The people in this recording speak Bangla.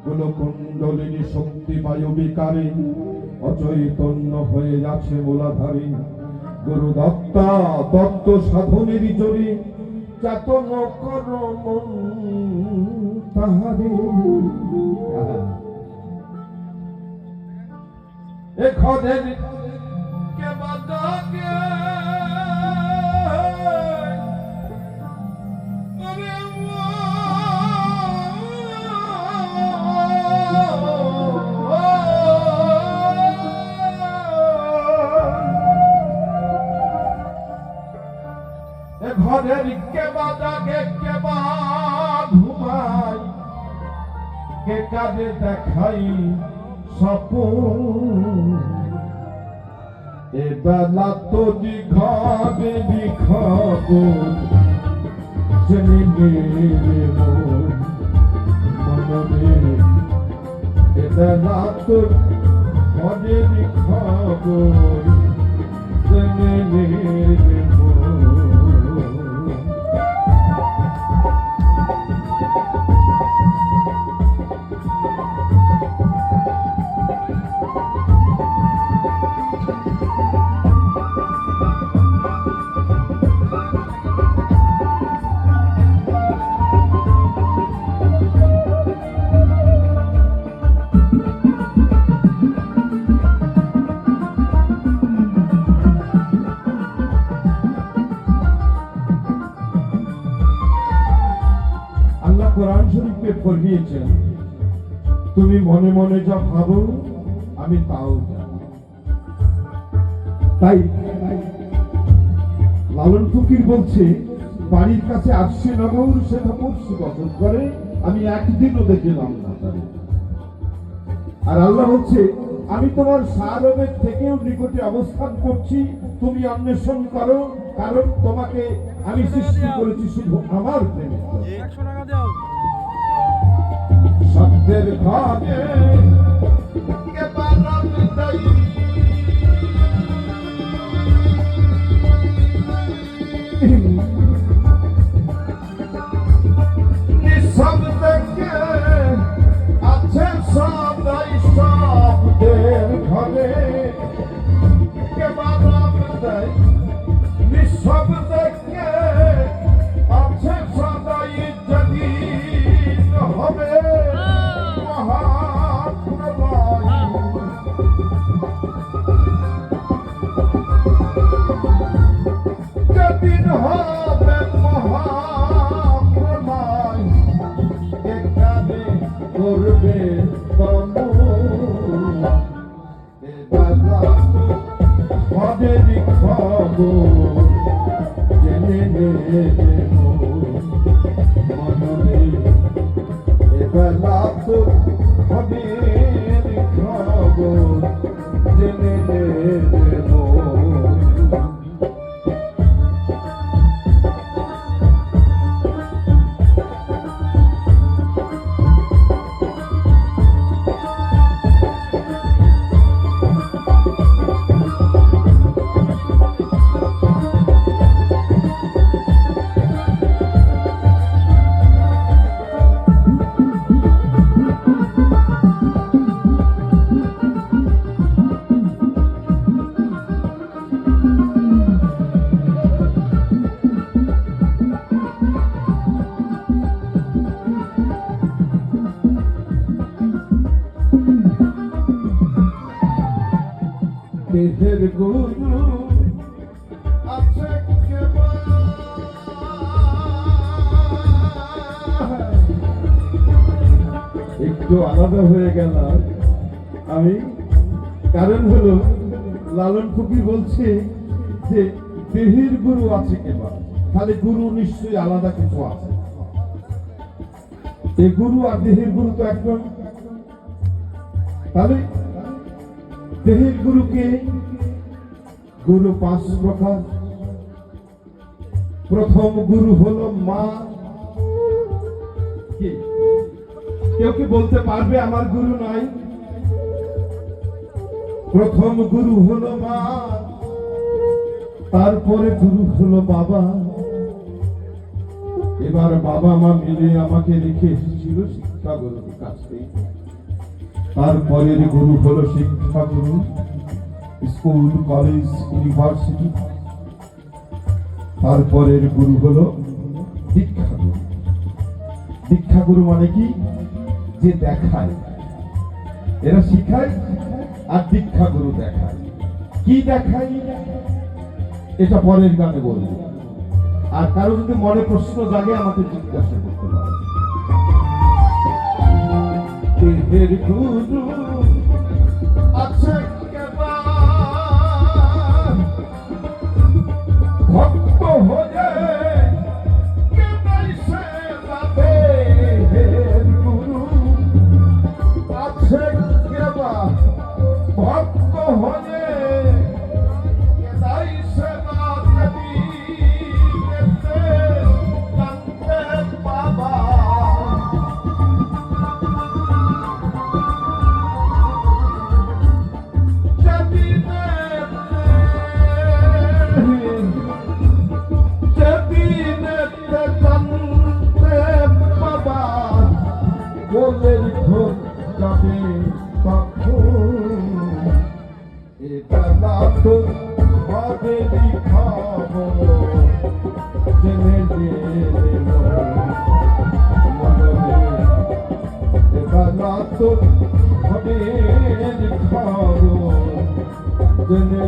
কুলকুণ্ডলিনী শক্তি বায়ু বিকারে অচৈতন্য হয়ে যাচ্ছে মূলাধারী। গুরু দত্তা দত্ত সাধনের জোরে চেতন কর মন তাহারে। এ ঘরের কে বাজাকে ঘরের কে বাজাকে কে বা ঘুমাই কে কাজে দেখাই স্বপন। এ বেলা তো ঘরে বিখব জেনে মনে। এ বেলা তো ঘরে বিখব জেনে কোরআন শরীফে পড়িয়েছেন, তুমি মনে মনে যা ভাবো আমি তাও জানি। তাই লালন ফকির বলছে, বাড়ির কাছে আসছে নগর সেটা পড়ছি বছর করে, আমি একদিনও দেখিলাম না তারে। আর আল্লাহ হচ্ছে, আমি তোমার সারবের থেকেও নিকটে অবস্থান করছি, তুমি অন্বেষণ করো, কারণ তোমাকে আমি সৃষ্টি করেছি শুধু আমার প্রেমে। শব্দের ঘরে কে বারাম দেই নিঃশব্দকে আছে সদাই শব্দের ঘরে কে বারাম দেই নিঃশব্দকে আছে সদাই যদি হবে যেদিন হবে মহাপ্রলয় এখানে করবে খবরের খবর জেনে মনে। এবেলা তো খবরের খবর জেনে নেব। দেহের গুরু আছে একটু আলাদা হয়ে গেল আমি, কারণ হলো লালন ফকির বলছে যে দেহের গুরু আছে কেবা, তাহলে গুরু নিশ্চয়ই আলাদা কিছু আছে। এই গুরু আর দেহের গুরু তো একদম, তাহলে দেহের গুরুকে গুরু 5 প্রকার। প্রথম গুরু হলো মা। কেউ কি বলতে পারবে আমার গুরু নাই? প্রথম গুরু হলো মা, তারপরে গুরু হলো বাবা। এবার বাবা মা মিলে আমাকে রেখে এসেছিল শিক্ষা শিক্ষা গুরুর কাছে। তারপরের গুরু হলো শিক্ষা গুরু, স্কুল কলেজ ইউনিভার্সিটি। তারপরের গুরু হলো দীক্ষা গুরু। দীক্ষা গুরু মানে কি? যে দেখায়, এরা শিখায় আর দীক্ষা গুরু দেখায়। কি দেখায় এটা পরের গানে বলবো। আর কারো যদি মনে প্রশ্ন জাগে আমাকে জিজ্ঞাসা করতে পারে। দেহের গুরু আছে কেবল ভক্ত হয়ে কেবল সেবা। দেহের গুরু আছে কেবল ভক্ত হয়ে কেবল সেবা। জেনে